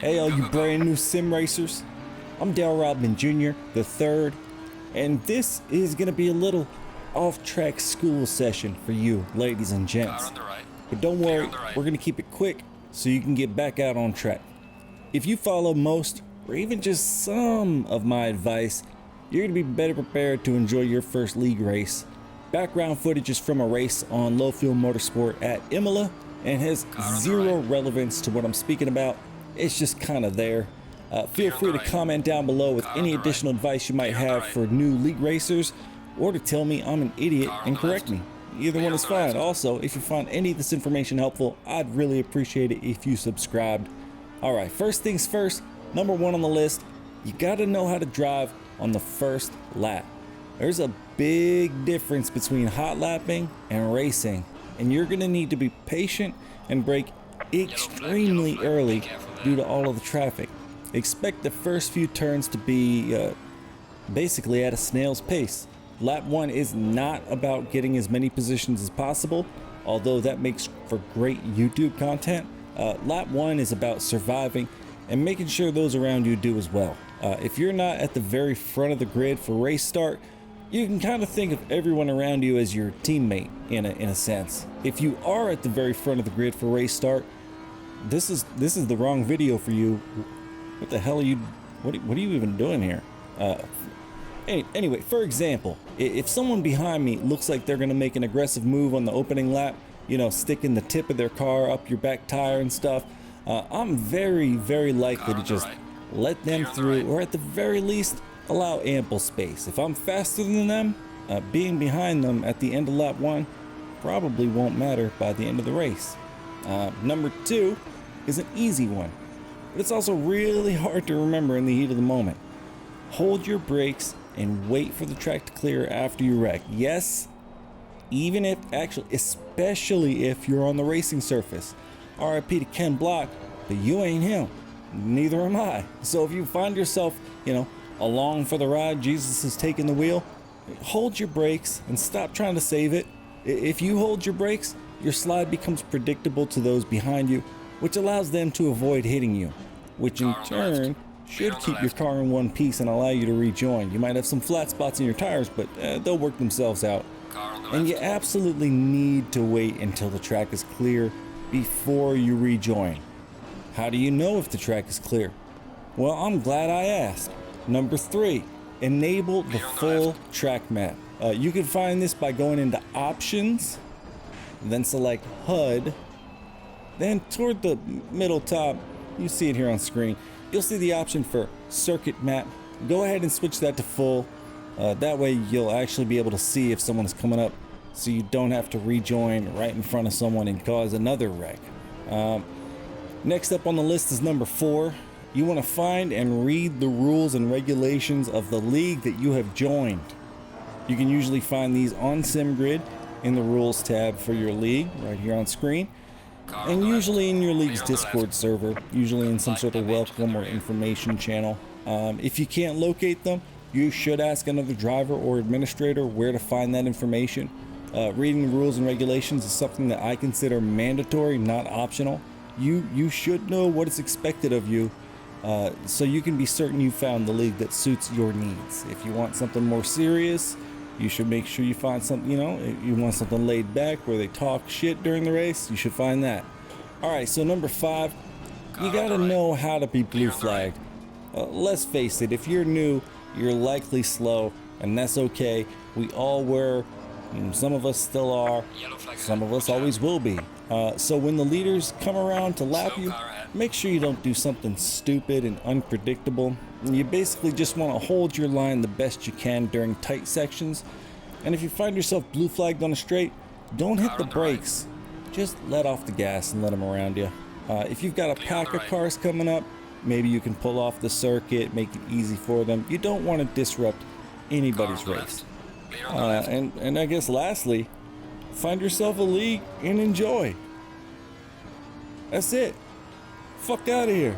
Hey, all you brand new sim racers. I'm Dale Rodman Jr., the third, and this is going to be a little off-track school session for you, ladies and gents. But don't worry, we're going to keep it quick so you can get back out on track. If you follow most, or even just some of my advice, you're going to be better prepared to enjoy your first league race. Background footage is from a race on low-fuel motorsport at Imola and has zero relevance to what I'm speaking about. It's just kind of there. Feel free to comment down below with any additional advice you might have for new league racers, or to tell me I'm an idiot and correct me. Either one is fine. Also, if you find any of this information helpful, I'd really appreciate it if you subscribed. Alright, first things first, number one on the list, you gotta know how to drive on the first lap. There's a big difference between hot lapping and racing, and you're gonna need to be patient and brake extremely early due to all of the traffic. Expect the first few turns to be basically at a snail's pace. Lap 1 is not about getting as many positions as possible, although that makes for great YouTube content. Lap 1 is about surviving and making sure those around you do as well. If you're not at the very front of the grid for race start, you can kind of think of everyone around you as your teammate in a sense. If you are at the very front of the grid for race start, this is the wrong video for you. What the hell are you, what are you even doing here? Anyway, for example, if someone behind me looks like they're gonna make an aggressive move on the opening lap, you know, sticking the tip of their car up your back tire and stuff, I'm very likely to just let them through, or at the very least, allow ample space. If I'm faster than them, being behind them at the end of lap 1 probably won't matter by the end of the race. Number 2 is an easy one, but it's also really hard to remember in the heat of the moment. Hold your brakes and wait for the track to clear after you wreck. Yes, even if, especially if you're on the racing surface. RIP to Ken Block, but you ain't him. Neither am I. So if you find yourself, you know, along for the ride, Jesus is taking the wheel, hold your brakes and stop trying to save it. If you hold your brakes, your slide becomes predictable to those behind you, which allows them to avoid hitting you, which in turn should keep your car in one piece and allow you to rejoin. You might have some flat spots in your tires, but they'll work themselves out. And you absolutely need to wait until the track is clear before you rejoin. How do you know if the track is clear? Well, I'm glad I asked. Number 3, enable the full track map. You can find this by going into options, then select HUD, then toward the middle top, you see it here on screen, you'll see the option for circuit map. Go ahead and switch that to full. That way you'll actually be able to see if someone is coming up, so you don't have to rejoin right in front of someone and cause another wreck. Next up on the list is number 4. You want to find and read the rules and regulations of the league that you have joined. You can usually find these on SimGrid in the rules tab for your league, right here on screen, and usually in your league's Discord server, usually in some sort of welcome or information channel. If you can't locate them, you should ask another driver or administrator where to find that information. Reading the rules and regulations is something that I consider mandatory, not optional. You should know what is expected of you, so you can be certain you found the league that suits your needs. If you want something more serious, you should make sure you find something, you know, if you want something laid back where they talk shit during the race, you should find that. Alright, so number 5, you gotta know how to be blue flagged. Let's face it, if you're new, you're likely slow, and that's okay. We all were, some of us still are, some of us always will be. So when the leaders come around to lap you, make sure you don't do something stupid and unpredictable. You basically just want to hold your line the best you can during tight sections. And if you find yourself blue flagged on a straight, don't hit the brakes. Just let off the gas and let them around you. If you've got a pack of cars coming up, maybe you can pull off the circuit, make it easy for them. You don't want to disrupt anybody's race. And I guess lastly, find yourself a league and enjoy. That's it. Fuck out of here.